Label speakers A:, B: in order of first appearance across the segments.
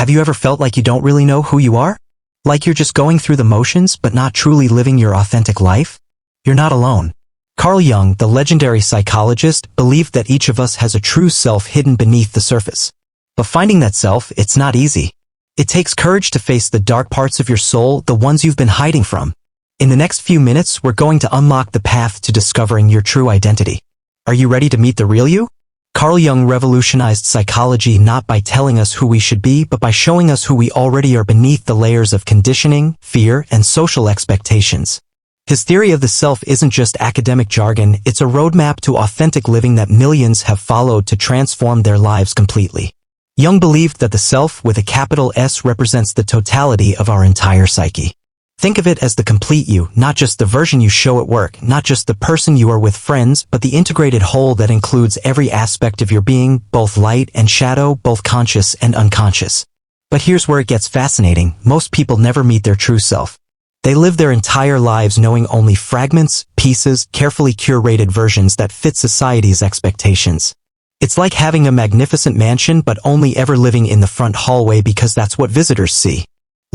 A: Have you ever felt like you don't really know who you are? Like you're just going through the motions but not truly living your authentic life? You're not alone. Carl Jung, the legendary psychologist, believed that each of us has a true self hidden beneath the surface. But finding that self, it's not easy. It takes courage to face the dark parts of your soul, the ones you've been hiding from. In the next few minutes, we're going to unlock the path to discovering your true identity. Are you ready to meet the real you? Carl Jung revolutionized psychology not by telling us who we should be, but by showing us who we already are beneath the layers of conditioning, fear, and social expectations. His theory of the self isn't just academic jargon, it's a roadmap to authentic living that millions have followed to transform their lives completely. Jung believed that the self with a capital S represents the totality of our entire psyche. Think of it as the complete you, not just the version you show at work, not just the person you are with friends, but the integrated whole that includes every aspect of your being, both light and shadow, both conscious and unconscious. But here's where it gets fascinating. Most people never meet their true self. They live their entire lives knowing only fragments, pieces, carefully curated versions that fit society's expectations. It's like having a magnificent mansion but only ever living in the front hallway because that's what visitors see.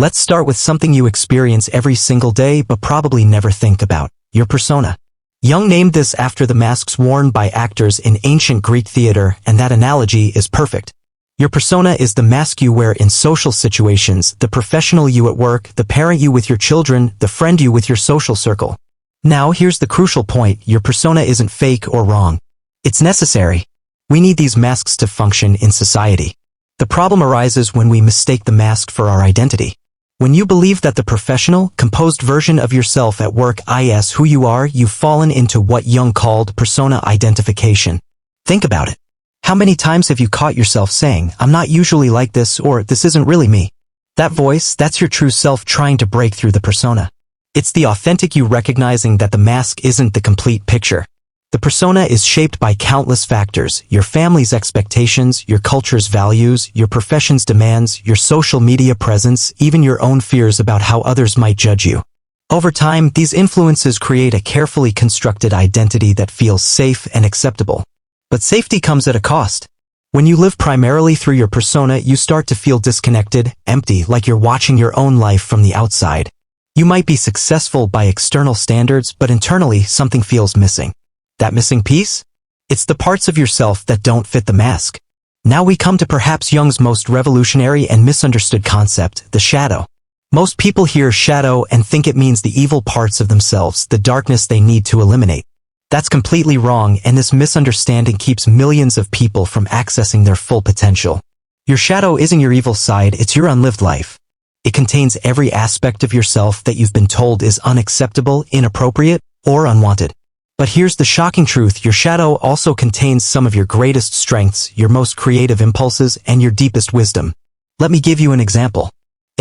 A: Let's start with something you experience every single day but probably never think about: your persona. Jung named this after the masks worn by actors in ancient Greek theater, and that analogy is perfect. Your persona is the mask you wear in social situations, the professional you at work, the parent you with your children, the friend you with your social circle. Now here's the crucial point: your persona isn't fake or wrong. It's necessary. We need these masks to function in society. The problem arises when we mistake the mask for our identity. When you believe that the professional, composed version of yourself at work is who you are, you've fallen into what Jung called persona identification. Think about it. How many times have you caught yourself saying, "I'm not usually like this," or "this isn't really me"? That voice, that's your true self trying to break through the persona. It's the authentic you recognizing that the mask isn't the complete picture. The persona is shaped by countless factors: your family's expectations, your culture's values, your profession's demands, your social media presence, even your own fears about how others might judge you. Over time, these influences create a carefully constructed identity that feels safe and acceptable. But safety comes at a cost. When you live primarily through your persona, you start to feel disconnected, empty, like you're watching your own life from the outside. You might be successful by external standards, but internally something feels missing. That missing piece? It's the parts of yourself that don't fit the mask. Now we come to perhaps Jung's most revolutionary and misunderstood concept: the shadow. Most people hear shadow and think it means the evil parts of themselves, the darkness they need to eliminate. That's completely wrong, and this misunderstanding keeps millions of people from accessing their full potential. Your shadow isn't your evil side, it's your unlived life. It contains every aspect of yourself that you've been told is unacceptable, inappropriate, or unwanted. But here's the shocking truth: your shadow also contains some of your greatest strengths, your most creative impulses, and your deepest wisdom. Let me give you an example.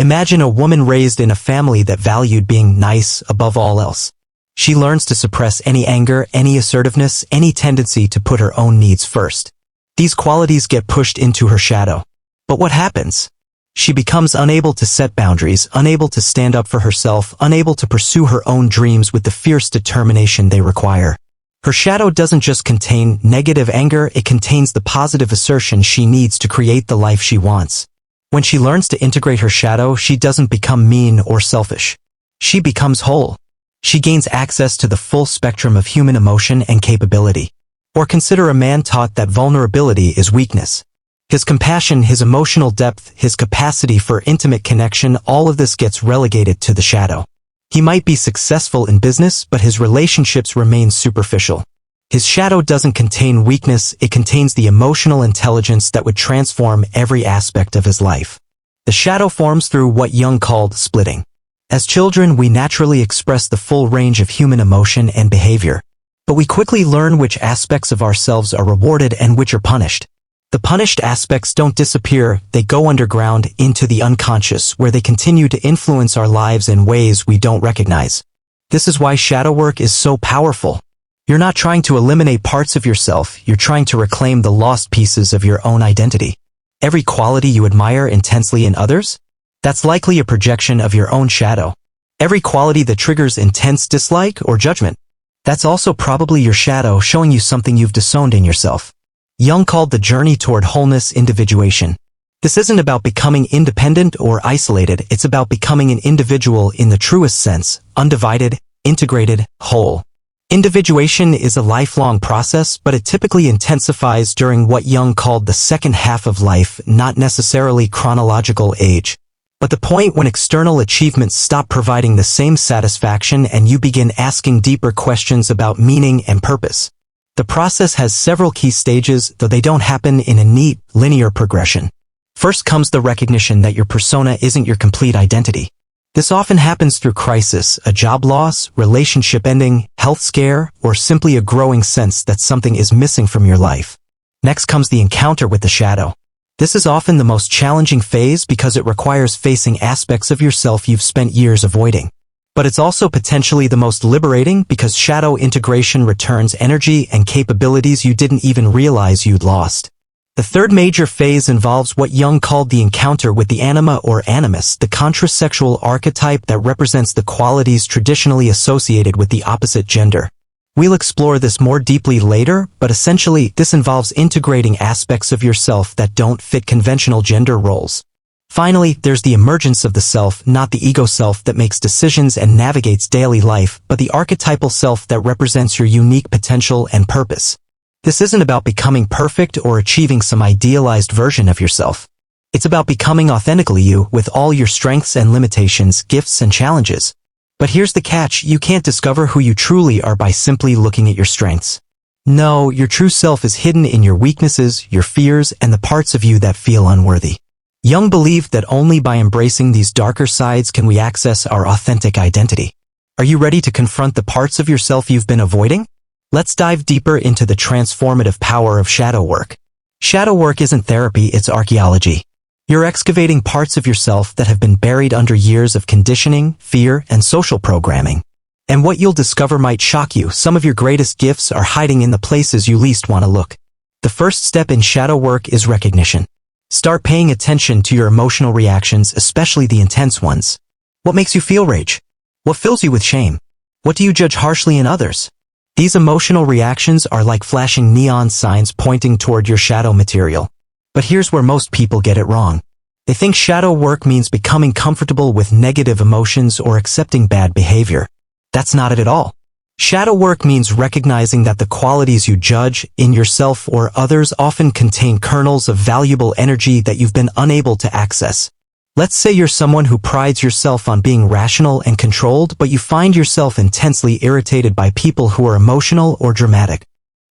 A: Imagine a woman raised in a family that valued being nice above all else. She learns to suppress any anger, any assertiveness, any tendency to put her own needs first. These qualities get pushed into her shadow. But what happens? She becomes unable to set boundaries, unable to stand up for herself, unable to pursue her own dreams with the fierce determination they require. Her shadow doesn't just contain negative anger, it contains the positive assertion she needs to create the life she wants. When she learns to integrate her shadow, she doesn't become mean or selfish. She becomes whole. She gains access to the full spectrum of human emotion and capability. Or consider a man taught that vulnerability is weakness. His compassion, his emotional depth, his capacity for intimate connection, all of this gets relegated to the shadow. He might be successful in business, but his relationships remain superficial. His shadow doesn't contain weakness, it contains the emotional intelligence that would transform every aspect of his life. The shadow forms through what Jung called splitting. As children, we naturally express the full range of human emotion and behavior. But we quickly learn which aspects of ourselves are rewarded and which are punished. The punished aspects don't disappear, they go underground into the unconscious, where they continue to influence our lives in ways we don't recognize. This is why shadow work is so powerful. You're not trying to eliminate parts of yourself, you're trying to reclaim the lost pieces of your own identity. Every quality you admire intensely in others? That's likely a projection of your own shadow. Every quality that triggers intense dislike or judgment? That's also probably your shadow showing you something you've disowned in yourself. Jung called the journey toward wholeness individuation. This isn't about becoming independent or isolated, it's about becoming an individual in the truest sense, undivided, integrated, whole. Individuation is a lifelong process, but it typically intensifies during what Jung called the second half of life, not necessarily chronological age. But the point when external achievements stop providing the same satisfaction and you begin asking deeper questions about meaning and purpose. The process has several key stages, though they don't happen in a neat, linear progression. First comes the recognition that your persona isn't your complete identity. This often happens through crisis, a job loss, relationship ending, health scare, or simply a growing sense that something is missing from your life. Next comes the encounter with the shadow. This is often the most challenging phase because it requires facing aspects of yourself you've spent years avoiding. But it's also potentially the most liberating because shadow integration returns energy and capabilities you didn't even realize you'd lost. The third major phase involves what Jung called the encounter with the anima or animus, the contrasexual archetype that represents the qualities traditionally associated with the opposite gender. We'll explore this more deeply later, but essentially, this involves integrating aspects of yourself that don't fit conventional gender roles. Finally, there's the emergence of the self, not the ego self that makes decisions and navigates daily life, but the archetypal self that represents your unique potential and purpose. This isn't about becoming perfect or achieving some idealized version of yourself. It's about becoming authentically you, with all your strengths and limitations, gifts and challenges. But here's the catch, you can't discover who you truly are by simply looking at your strengths. No, your true self is hidden in your weaknesses, your fears, and the parts of you that feel unworthy. Jung believed that only by embracing these darker sides can we access our authentic identity. Are you ready to confront the parts of yourself you've been avoiding? Let's dive deeper into the transformative power of shadow work. Shadow work isn't therapy, it's archaeology. You're excavating parts of yourself that have been buried under years of conditioning, fear, and social programming. And what you'll discover might shock you. Some of your greatest gifts are hiding in the places you least want to look. The first step in shadow work is recognition. Start paying attention to your emotional reactions, especially the intense ones. What makes you feel rage? What fills you with shame? What do you judge harshly in others? These emotional reactions are like flashing neon signs pointing toward your shadow material. But here's where most people get it wrong. They think shadow work means becoming comfortable with negative emotions or accepting bad behavior. That's not it at all. Shadow work means recognizing that the qualities you judge, in yourself or others, often contain kernels of valuable energy that you've been unable to access. Let's say you're someone who prides yourself on being rational and controlled, but you find yourself intensely irritated by people who are emotional or dramatic.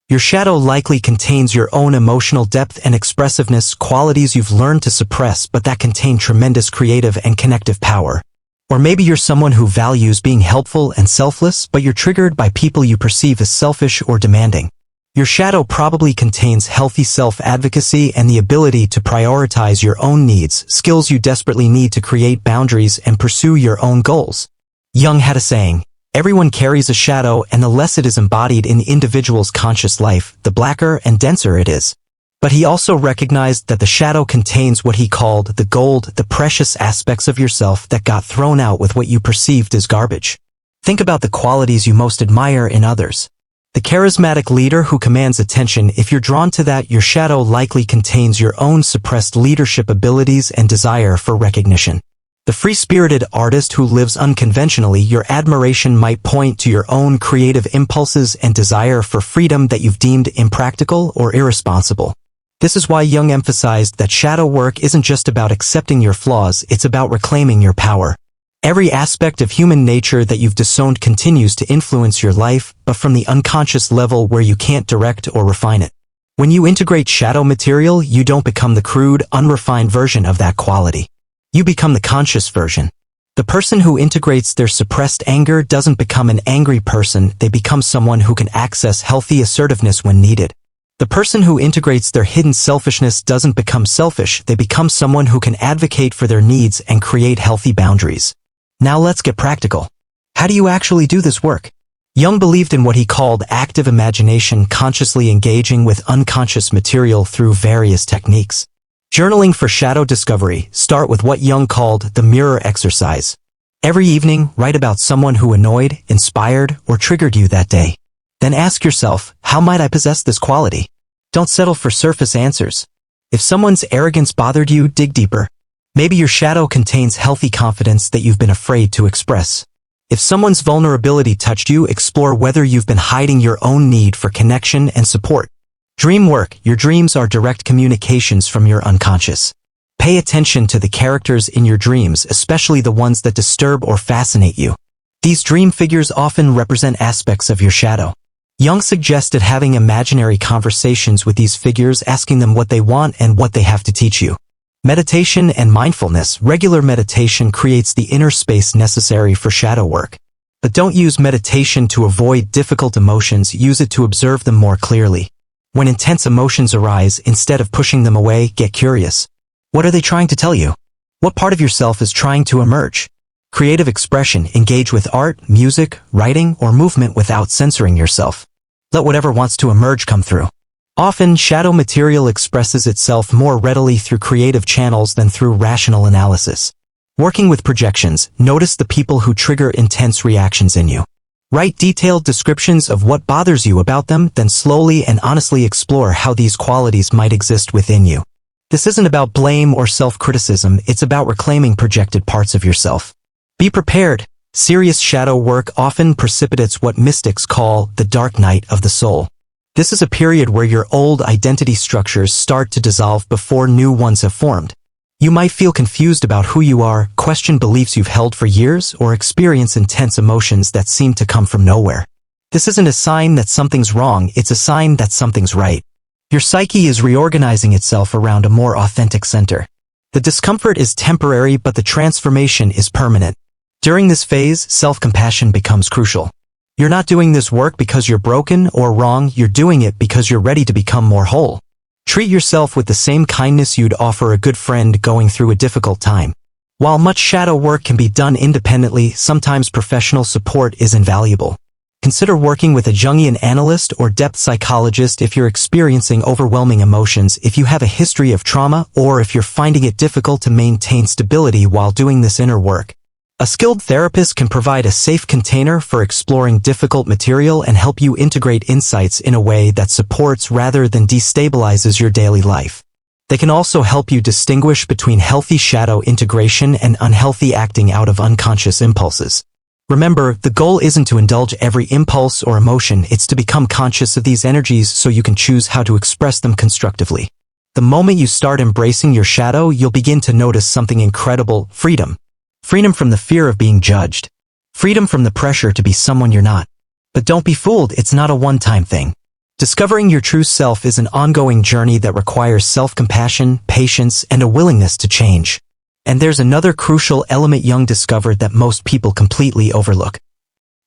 A: Your shadow likely contains your own emotional depth and expressiveness, qualities you've learned to suppress but that contain tremendous creative and connective power. Or maybe you're someone who values being helpful and selfless, but you're triggered by people you perceive as selfish or demanding. Your shadow probably contains healthy self-advocacy and the ability to prioritize your own needs, skills you desperately need to create boundaries and pursue your own goals. Jung had a saying, everyone carries a shadow, and the less it is embodied in the individual's conscious life, the blacker and denser it is. But he also recognized that the shadow contains what he called the gold, the precious aspects of yourself that got thrown out with what you perceived as garbage. Think about the qualities you most admire in others. The charismatic leader who commands attention. If you're drawn to that, your shadow likely contains your own suppressed leadership abilities and desire for recognition. The free-spirited artist who lives unconventionally. Your admiration might point to your own creative impulses and desire for freedom that you've deemed impractical or irresponsible. This is why Jung emphasized that shadow work isn't just about accepting your flaws, it's about reclaiming your power. Every aspect of human nature that you've disowned continues to influence your life, but from the unconscious level where you can't direct or refine it. When you integrate shadow material, you don't become the crude, unrefined version of that quality. You become the conscious version. The person who integrates their suppressed anger doesn't become an angry person, they become someone who can access healthy assertiveness when needed. The person who integrates their hidden selfishness doesn't become selfish, they become someone who can advocate for their needs and create healthy boundaries. Now let's get practical. How do you actually do this work? Jung believed in what he called active imagination, consciously engaging with unconscious material through various techniques. Journaling for shadow discovery. Start with what Jung called the mirror exercise. Every evening, write about someone who annoyed, inspired, or triggered you that day. Then ask yourself, how might I possess this quality? Don't settle for surface answers. If someone's arrogance bothered you, dig deeper. Maybe your shadow contains healthy confidence that you've been afraid to express. If someone's vulnerability touched you, explore whether you've been hiding your own need for connection and support. Dream work. Your dreams are direct communications from your unconscious. Pay attention to the characters in your dreams, especially the ones that disturb or fascinate you. These dream figures often represent aspects of your shadow. Jung suggested having imaginary conversations with these figures, asking them what they want and what they have to teach you. Meditation and mindfulness. Regular meditation creates the inner space necessary for shadow work. But don't use meditation to avoid difficult emotions, use it to observe them more clearly. When intense emotions arise, instead of pushing them away, get curious. What are they trying to tell you? What part of yourself is trying to emerge? Creative expression. Engage with art, music, writing, or movement without censoring yourself. Let whatever wants to emerge come through. Often, shadow material expresses itself more readily through creative channels than through rational analysis. Working with projections, notice the people who trigger intense reactions in you. Write detailed descriptions of what bothers you about them, then slowly and honestly explore how these qualities might exist within you. This isn't about blame or self-criticism, it's about reclaiming projected parts of yourself. Be prepared. Serious shadow work often precipitates what mystics call the dark night of the soul. This is a period where your old identity structures start to dissolve before new ones have formed. You might feel confused about who you are, question beliefs you've held for years, or experience intense emotions that seem to come from nowhere. This isn't a sign that something's wrong, it's a sign that something's right. Your psyche is reorganizing itself around a more authentic center. The discomfort is temporary, but the transformation is permanent. During this phase, self-compassion becomes crucial. You're not doing this work because you're broken or wrong, you're doing it because you're ready to become more whole. Treat yourself with the same kindness you'd offer a good friend going through a difficult time. While much shadow work can be done independently, sometimes professional support is invaluable. Consider working with a Jungian analyst or depth psychologist if you're experiencing overwhelming emotions, if you have a history of trauma, or if you're finding it difficult to maintain stability while doing this inner work. A skilled therapist can provide a safe container for exploring difficult material and help you integrate insights in a way that supports rather than destabilizes your daily life. They can also help you distinguish between healthy shadow integration and unhealthy acting out of unconscious impulses. Remember, the goal isn't to indulge every impulse or emotion, it's to become conscious of these energies so you can choose how to express them constructively. The moment you start embracing your shadow, you'll begin to notice something incredible: freedom. Freedom from the fear of being judged. Freedom from the pressure to be someone you're not. But don't be fooled, it's not a one-time thing. Discovering your true self is an ongoing journey that requires self-compassion, patience, and a willingness to change. And there's another crucial element Jung discovered that most people completely overlook.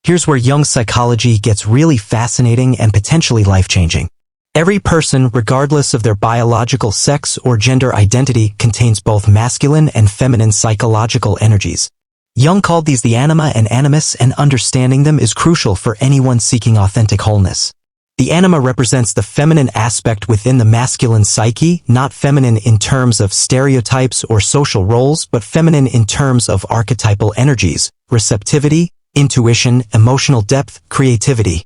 A: Here's where Jung's psychology gets really fascinating and potentially life-changing. Every person, regardless of their biological sex or gender identity, contains both masculine and feminine psychological energies. Jung called these the anima and animus, and understanding them is crucial for anyone seeking authentic wholeness. The anima represents the feminine aspect within the masculine psyche, not feminine in terms of stereotypes or social roles, but feminine in terms of archetypal energies, receptivity, intuition, emotional depth, creativity,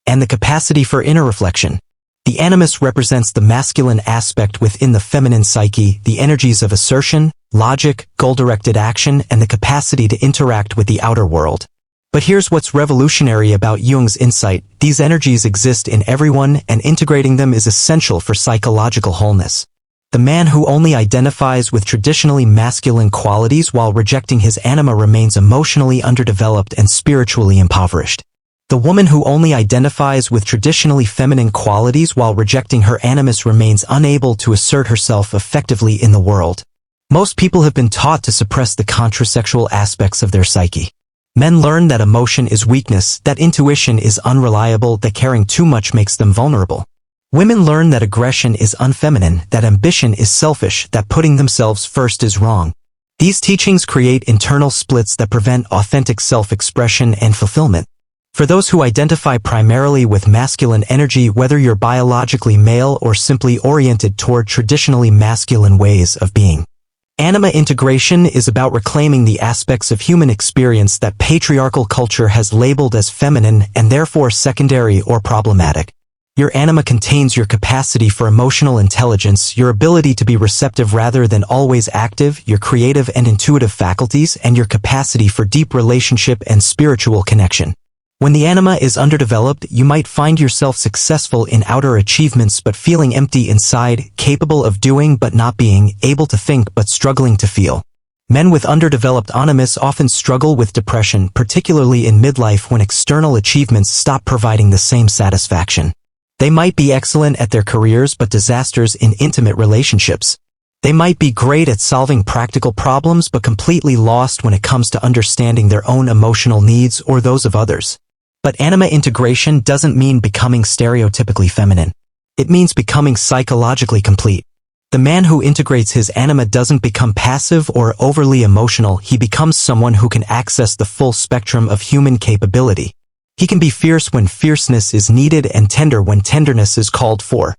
A: and the capacity for inner reflection. The animus represents the masculine aspect within the feminine psyche, the energies of assertion, logic, goal-directed action, and the capacity to interact with the outer world. But here's what's revolutionary about Jung's insight: these energies exist in everyone, and integrating them is essential for psychological wholeness. The man who only identifies with traditionally masculine qualities while rejecting his anima remains emotionally underdeveloped and spiritually impoverished. The woman who only identifies with traditionally feminine qualities while rejecting her animus remains unable to assert herself effectively in the world. Most people have been taught to suppress the contrasexual aspects of their psyche. Men learn that emotion is weakness, that intuition is unreliable, that caring too much makes them vulnerable. Women learn that aggression is unfeminine, that ambition is selfish, that putting themselves first is wrong. These teachings create internal splits that prevent authentic self-expression and fulfillment. For those who identify primarily with masculine energy, whether you're biologically male or simply oriented toward traditionally masculine ways of being, anima integration is about reclaiming the aspects of human experience that patriarchal culture has labeled as feminine and therefore secondary or problematic. Your anima contains your capacity for emotional intelligence, your ability to be receptive rather than always active, your creative and intuitive faculties, and your capacity for deep relationship and spiritual connection. When the anima is underdeveloped, you might find yourself successful in outer achievements but feeling empty inside, capable of doing but not being, able to think but struggling to feel. Men with underdeveloped animus often struggle with depression, particularly in midlife when external achievements stop providing the same satisfaction. They might be excellent at their careers but disasters in intimate relationships. They might be great at solving practical problems but completely lost when it comes to understanding their own emotional needs or those of others. But anima integration doesn't mean becoming stereotypically feminine. It means becoming psychologically complete. The man who integrates his anima doesn't become passive or overly emotional, he becomes someone who can access the full spectrum of human capability. He can be fierce when fierceness is needed and tender when tenderness is called for.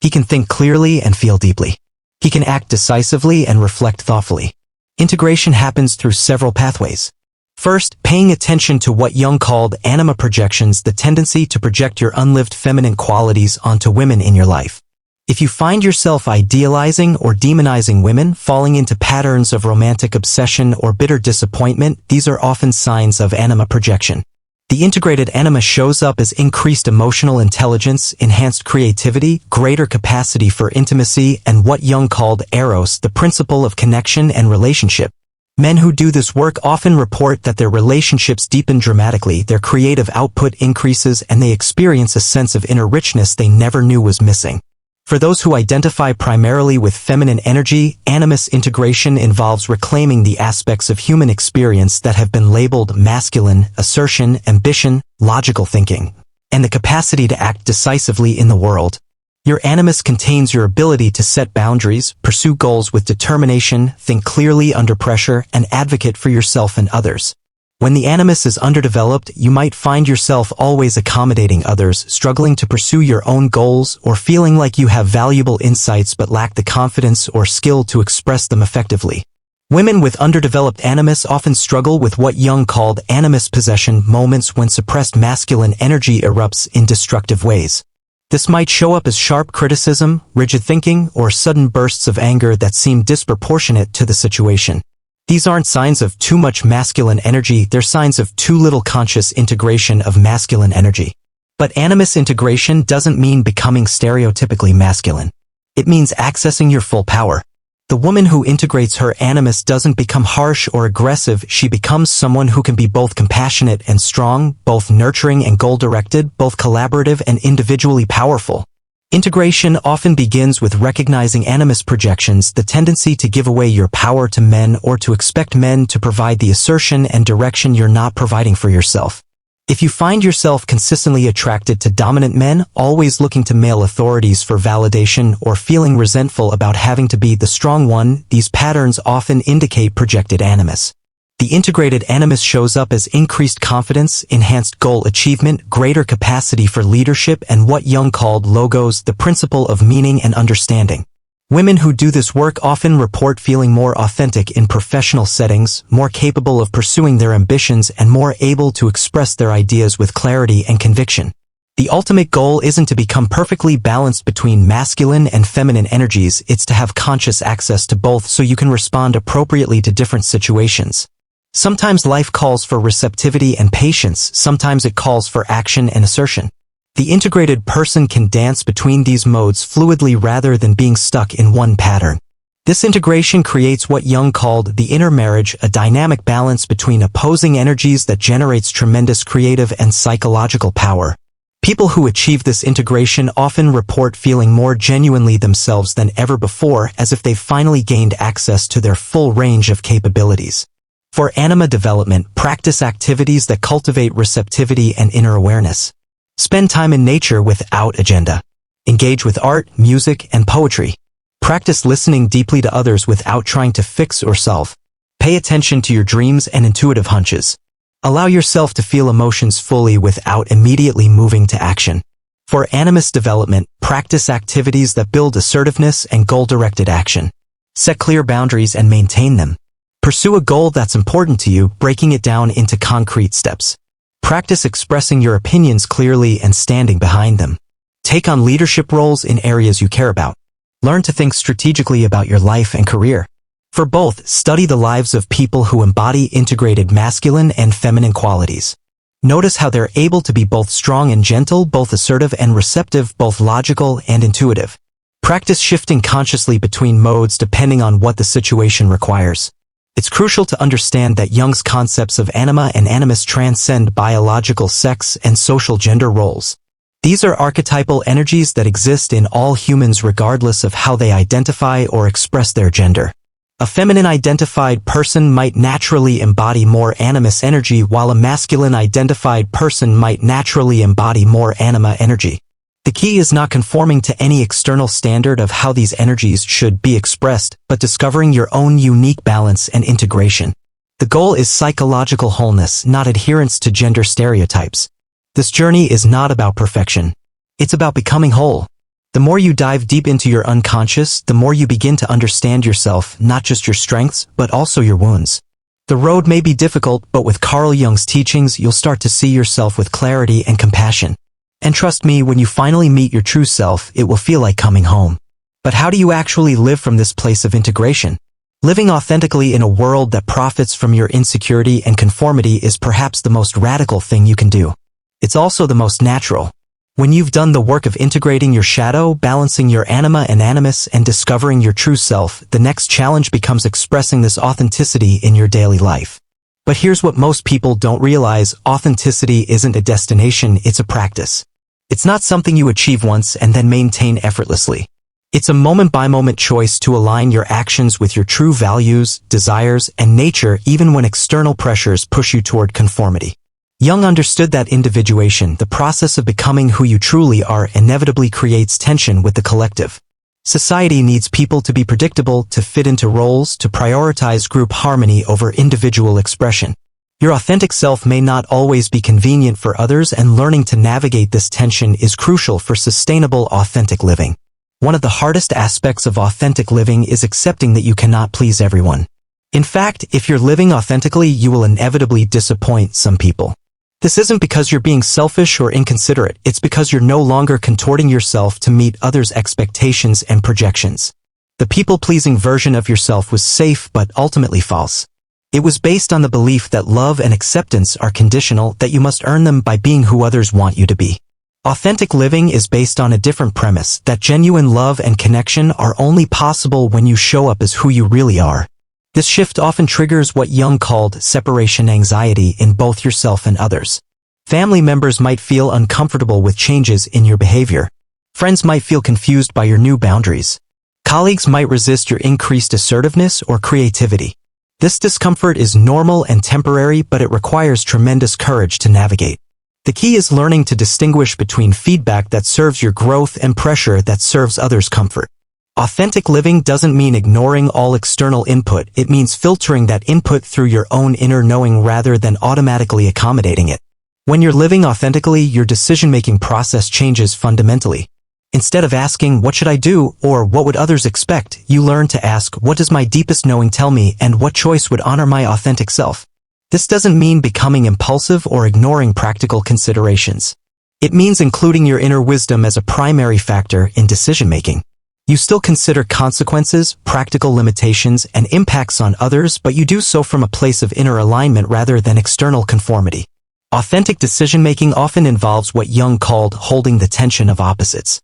A: He can think clearly and feel deeply. He can act decisively and reflect thoughtfully. Integration happens through several pathways. First, paying attention to what Jung called anima projections, the tendency to project your unlived feminine qualities onto women in your life. If you find yourself idealizing or demonizing women, falling into patterns of romantic obsession or bitter disappointment, these are often signs of anima projection. The integrated anima shows up as increased emotional intelligence, enhanced creativity, greater capacity for intimacy, and what Jung called eros, the principle of connection and relationship. Men who do this work often report that their relationships deepen dramatically, their creative output increases, and they experience a sense of inner richness they never knew was missing. For those who identify primarily with feminine energy, animus integration involves reclaiming the aspects of human experience that have been labeled masculine: assertion, ambition, logical thinking, and the capacity to act decisively in the world. Your animus contains your ability to set boundaries, pursue goals with determination, think clearly under pressure, and advocate for yourself and others. When the animus is underdeveloped, you might find yourself always accommodating others, struggling to pursue your own goals, or feeling like you have valuable insights but lack the confidence or skill to express them effectively. Women with underdeveloped animus often struggle with what Jung called animus possession, moments when suppressed masculine energy erupts in destructive ways. This might show up as sharp criticism, rigid thinking, or sudden bursts of anger that seem disproportionate to the situation. These aren't signs of too much masculine energy, they're signs of too little conscious integration of masculine energy. But animus integration doesn't mean becoming stereotypically masculine. It means accessing your full power. The woman who integrates her animus doesn't become harsh or aggressive, she becomes someone who can be both compassionate and strong, both nurturing and goal-directed, both collaborative and individually powerful. Integration often begins with recognizing animus projections, the tendency to give away your power to men or to expect men to provide the assertion and direction you're not providing for yourself. If you find yourself consistently attracted to dominant men, always looking to male authorities for validation, or feeling resentful about having to be the strong one, these patterns often indicate projected animus. The integrated animus shows up as increased confidence, enhanced goal achievement, greater capacity for leadership, and what Jung called logos, the principle of meaning and understanding. Women who do this work often report feeling more authentic in professional settings, more capable of pursuing their ambitions, and more able to express their ideas with clarity and conviction. The ultimate goal isn't to become perfectly balanced between masculine and feminine energies, it's to have conscious access to both so you can respond appropriately to different situations. Sometimes life calls for receptivity and patience, sometimes it calls for action and assertion. The integrated person can dance between these modes fluidly rather than being stuck in one pattern. This integration creates what Jung called the inner marriage, a dynamic balance between opposing energies that generates tremendous creative and psychological power. People who achieve this integration often report feeling more genuinely themselves than ever before, as if they've finally gained access to their full range of capabilities. For anima development, practice activities that cultivate receptivity and inner awareness. Spend time in nature without agenda. Engage with art, music, and poetry. Practice listening deeply to others without trying to fix or solve. Pay attention to your dreams and intuitive hunches. Allow yourself to feel emotions fully without immediately moving to action. For animus development, practice activities that build assertiveness and goal-directed action. Set clear boundaries and maintain them. Pursue a goal that's important to you, breaking it down into concrete steps. Practice expressing your opinions clearly and standing behind them. Take on leadership roles in areas you care about. Learn to think strategically about your life and career. For both, study the lives of people who embody integrated masculine and feminine qualities. Notice how they're able to be both strong and gentle, both assertive and receptive, both logical and intuitive. Practice shifting consciously between modes depending on what the situation requires. It's crucial to understand that Jung's concepts of anima and animus transcend biological sex and social gender roles. These are archetypal energies that exist in all humans regardless of how they identify or express their gender. A feminine-identified person might naturally embody more animus energy, while a masculine-identified person might naturally embody more anima energy. The key is not conforming to any external standard of how these energies should be expressed, but discovering your own unique balance and integration. The goal is psychological wholeness, not adherence to gender stereotypes. This journey is not about perfection. It's about becoming whole. The more you dive deep into your unconscious, the more you begin to understand yourself, not just your strengths, but also your wounds. The road may be difficult, but with Carl Jung's teachings, you'll start to see yourself with clarity and compassion. And trust me, when you finally meet your true self, it will feel like coming home. But how do you actually live from this place of integration? Living authentically in a world that profits from your insecurity and conformity is perhaps the most radical thing you can do. It's also the most natural. When you've done the work of integrating your shadow, balancing your anima and animus, and discovering your true self, the next challenge becomes expressing this authenticity in your daily life. But here's what most people don't realize: authenticity isn't a destination, it's a practice. It's not something you achieve once and then maintain effortlessly. It's a moment-by-moment choice to align your actions with your true values, desires, and nature, even when external pressures push you toward conformity. Jung understood that individuation, the process of becoming who you truly are, inevitably creates tension with the collective. Society needs people to be predictable, to fit into roles, to prioritize group harmony over individual expression. Your authentic self may not always be convenient for others, and learning to navigate this tension is crucial for sustainable, authentic living. One of the hardest aspects of authentic living is accepting that you cannot please everyone. In fact, if you're living authentically, you will inevitably disappoint some people. This isn't because you're being selfish or inconsiderate, it's because you're no longer contorting yourself to meet others' expectations and projections. The people-pleasing version of yourself was safe but ultimately false. It was based on the belief that love and acceptance are conditional, that you must earn them by being who others want you to be. Authentic living is based on a different premise, that genuine love and connection are only possible when you show up as who you really are. This shift often triggers what Jung called separation anxiety in both yourself and others. Family members might feel uncomfortable with changes in your behavior. Friends might feel confused by your new boundaries. Colleagues might resist your increased assertiveness or creativity. This discomfort is normal and temporary, but it requires tremendous courage to navigate. The key is learning to distinguish between feedback that serves your growth and pressure that serves others' comfort. Authentic living doesn't mean ignoring all external input, it means filtering that input through your own inner knowing rather than automatically accommodating it. When you're living authentically, your decision-making process changes fundamentally. Instead of asking, "What should I do?" or "What would others expect?" you learn to ask, "What does my deepest knowing tell me, and what choice would honor my authentic self?" This doesn't mean becoming impulsive or ignoring practical considerations. It means including your inner wisdom as a primary factor in decision-making. You still consider consequences, practical limitations, and impacts on others, but you do so from a place of inner alignment rather than external conformity. Authentic decision-making often involves what Jung called holding the tension of opposites.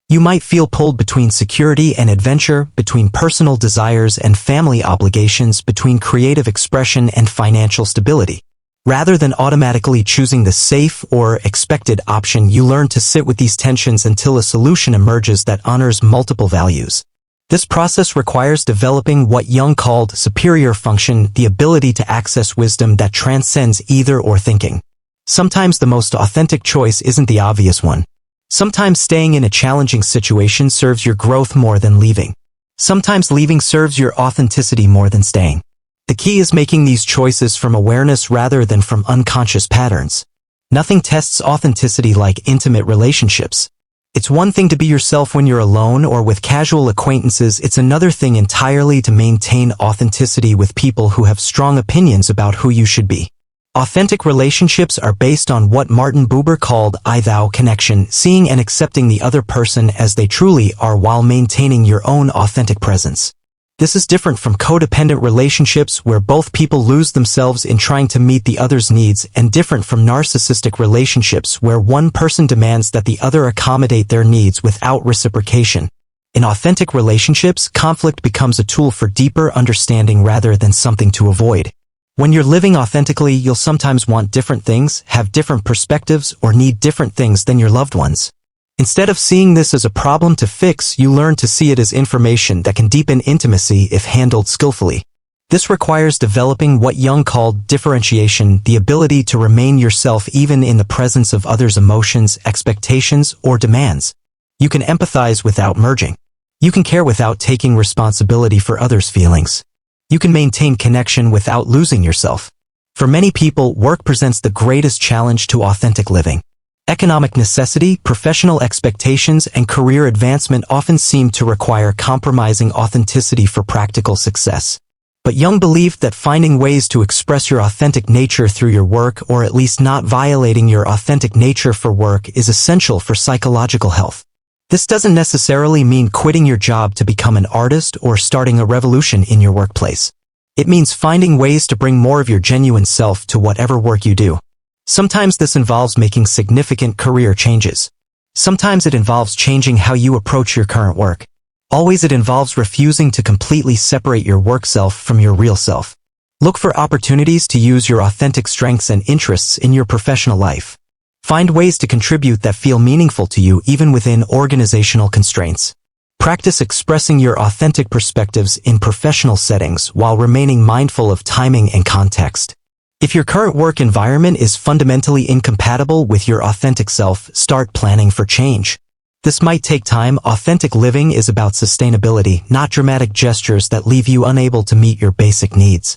A: You might feel pulled between security and adventure, between personal desires and family obligations, between creative expression and financial stability. Rather than automatically choosing the safe or expected option, you learn to sit with these tensions until a solution emerges that honors multiple values. This process requires developing what Jung called superior function, the ability to access wisdom that transcends either-or thinking. Sometimes the most authentic choice isn't the obvious one. Sometimes staying in a challenging situation serves your growth more than leaving. Sometimes leaving serves your authenticity more than staying. The key is making these choices from awareness rather than from unconscious patterns. Nothing tests authenticity like intimate relationships. It's one thing to be yourself when you're alone or with casual acquaintances, it's another thing entirely to maintain authenticity with people who have strong opinions about who you should be. Authentic relationships are based on what Martin Buber called I-thou connection, seeing and accepting the other person as they truly are while maintaining your own authentic presence. This is different from codependent relationships where both people lose themselves in trying to meet the other's needs, and different from narcissistic relationships where one person demands that the other accommodate their needs without reciprocation. In authentic relationships, conflict becomes a tool for deeper understanding rather than something to avoid. When you're living authentically, you'll sometimes want different things, have different perspectives, or need different things than your loved ones. Instead of seeing this as a problem to fix, you learn to see it as information that can deepen intimacy if handled skillfully. This requires developing what Jung called differentiation, the ability to remain yourself even in the presence of others' emotions, expectations, or demands. You can empathize without merging. You can care without taking responsibility for others' feelings. You can maintain connection without losing yourself. For many people, work presents the greatest challenge to authentic living. Economic necessity, professional expectations, and career advancement often seem to require compromising authenticity for practical success. But Jung believed that finding ways to express your authentic nature through your work, or at least not violating your authentic nature for work, is essential for psychological health. This doesn't necessarily mean quitting your job to become an artist or starting a revolution in your workplace. It means finding ways to bring more of your genuine self to whatever work you do. Sometimes this involves making significant career changes. Sometimes it involves changing how you approach your current work. Always it involves refusing to completely separate your work self from your real self. Look for opportunities to use your authentic strengths and interests in your professional life. Find ways to contribute that feel meaningful to you even within organizational constraints. Practice expressing your authentic perspectives in professional settings while remaining mindful of timing and context. If your current work environment is fundamentally incompatible with your authentic self, start planning for change. This might take time. Authentic living is about sustainability, not dramatic gestures that leave you unable to meet your basic needs.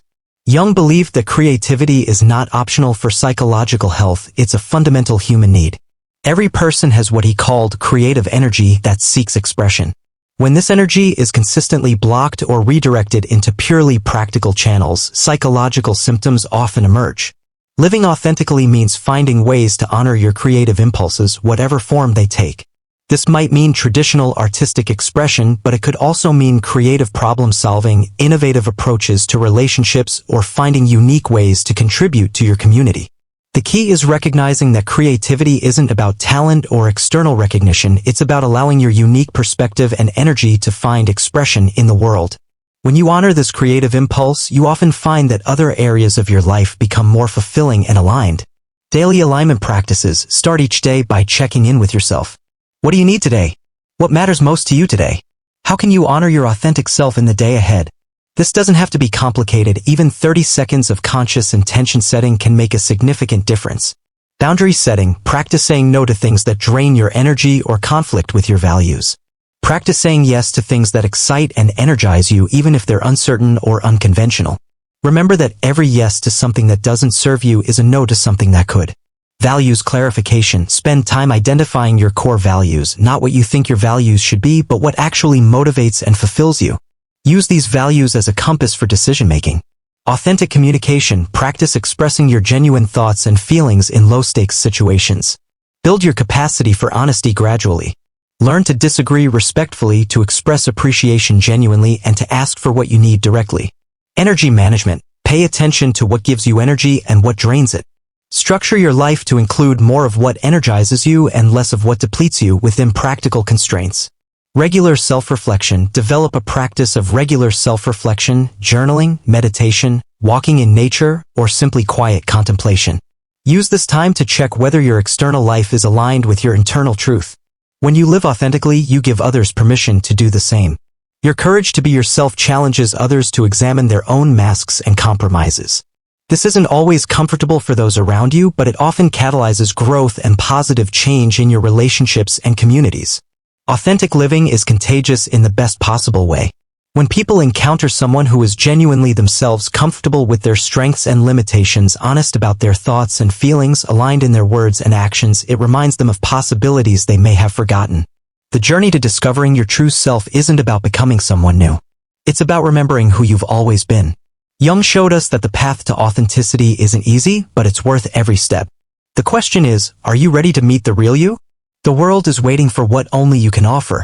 A: Jung believed that creativity is not optional for psychological health, it's a fundamental human need. Every person has what he called creative energy that seeks expression. When this energy is consistently blocked or redirected into purely practical channels, psychological symptoms often emerge. Living authentically means finding ways to honor your creative impulses, whatever form they take. This might mean traditional artistic expression, but it could also mean creative problem-solving, innovative approaches to relationships, or finding unique ways to contribute to your community. The key is recognizing that creativity isn't about talent or external recognition, it's about allowing your unique perspective and energy to find expression in the world. When you honor this creative impulse, you often find that other areas of your life become more fulfilling and aligned. Daily alignment practices. Start each day by checking in with yourself. What do you need today? What matters most to you today? How can you honor your authentic self in the day ahead? This doesn't have to be complicated. Even 30 seconds of conscious intention setting can make a significant difference. Boundary setting. Practice saying no to things that drain your energy or conflict with your values. Practice saying yes to things that excite and energize you, even if they're uncertain or unconventional. Remember that every yes to something that doesn't serve you is a no to something that could. Values clarification. Spend time identifying your core values, not what you think your values should be, but what actually motivates and fulfills you. Use these values as a compass for decision-making. Authentic communication. Practice expressing your genuine thoughts and feelings in low-stakes situations. Build your capacity for honesty gradually. Learn to disagree respectfully, to express appreciation genuinely, and to ask for what you need directly. Energy management. Pay attention to what gives you energy and what drains it. Structure your life to include more of what energizes you and less of what depletes you within practical constraints. Regular self-reflection. Develop a practice of regular self-reflection, journaling, meditation, walking in nature, or simply quiet contemplation. Use this time to check whether your external life is aligned with your internal truth. When you live authentically, you give others permission to do the same. Your courage to be yourself challenges others to examine their own masks and compromises. This isn't always comfortable for those around you, but it often catalyzes growth and positive change in your relationships and communities. Authentic living is contagious in the best possible way. When people encounter someone who is genuinely themselves, comfortable with their strengths and limitations, honest about their thoughts and feelings, aligned in their words and actions, it reminds them of possibilities they may have forgotten. The journey to discovering your true self isn't about becoming someone new. It's about remembering who you've always been. Jung showed us that the path to authenticity isn't easy, but it's worth every step. The question is, are you ready to meet the real you? The world is waiting for what only you can offer.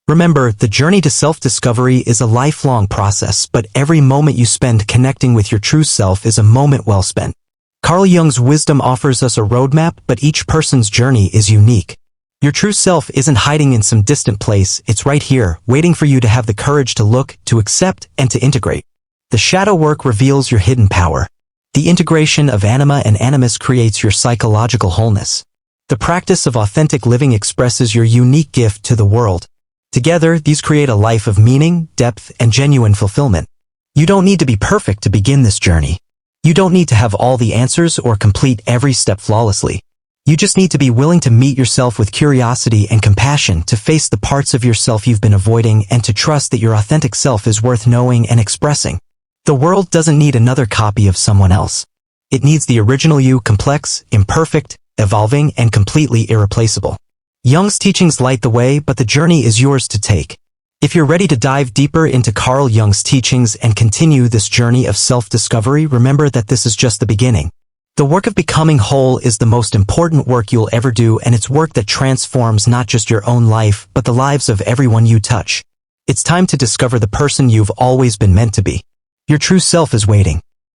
A: Remember, the journey to self-discovery is a lifelong process, but every moment you spend connecting with your true self is a moment well spent. Carl Jung's wisdom offers us a roadmap, but each person's journey is unique. Your true self isn't hiding in some distant place, it's right here, waiting for you to have the courage to look, to accept, and to integrate. The shadow work reveals your hidden power. The integration of anima and animus creates your psychological wholeness. The practice of authentic living expresses your unique gift to the world. Together, these create a life of meaning, depth, and genuine fulfillment. You don't need to be perfect to begin this journey. You don't need to have all the answers or complete every step flawlessly. You just need to be willing to meet yourself with curiosity and compassion, to face the parts of yourself you've been avoiding, and to trust that your authentic self is worth knowing and expressing. The world doesn't need another copy of someone else. It needs the original you, complex, imperfect, evolving, and completely irreplaceable. Jung's teachings light the way, but the journey is yours to take. If you're ready to dive deeper into Carl Jung's teachings and continue this journey of self-discovery, remember that this is just the beginning. The work of becoming whole is the most important work you'll ever do, and it's work that transforms not just your own life, but the lives of everyone you touch. It's time to discover the person you've always been meant to be. Your true self is waiting.